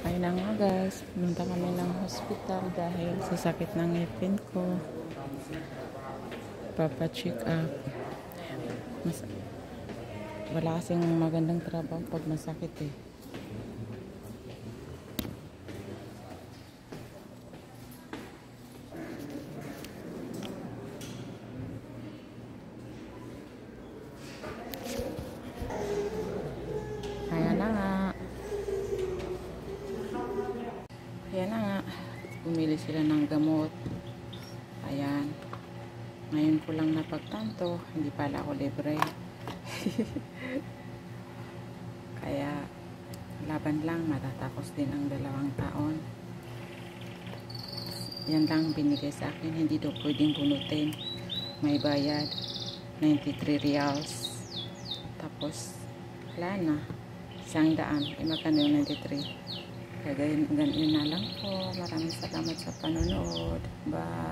Ayun na nga guys, pumunta kami ng hospital dahil sa sakit ng ngipin ko. Papa-check up. Wala kasing magandang trabaho pag masakit eh. Ayan na nga. Bumili sila ng gamot. Ayan. Ngayon ko lang napagtanto. Hindi pala ako libre. Kaya, laban lang. Matatapos din ang 2 taon. Yan lang binigay sa akin. Hindi daw pwedeng bunutin. May bayad. 93 reals. Tapos, wala na. 100. Magkano yung 93? Kaya ganyan na lang po. Maraming salamat sa panonood. Bye!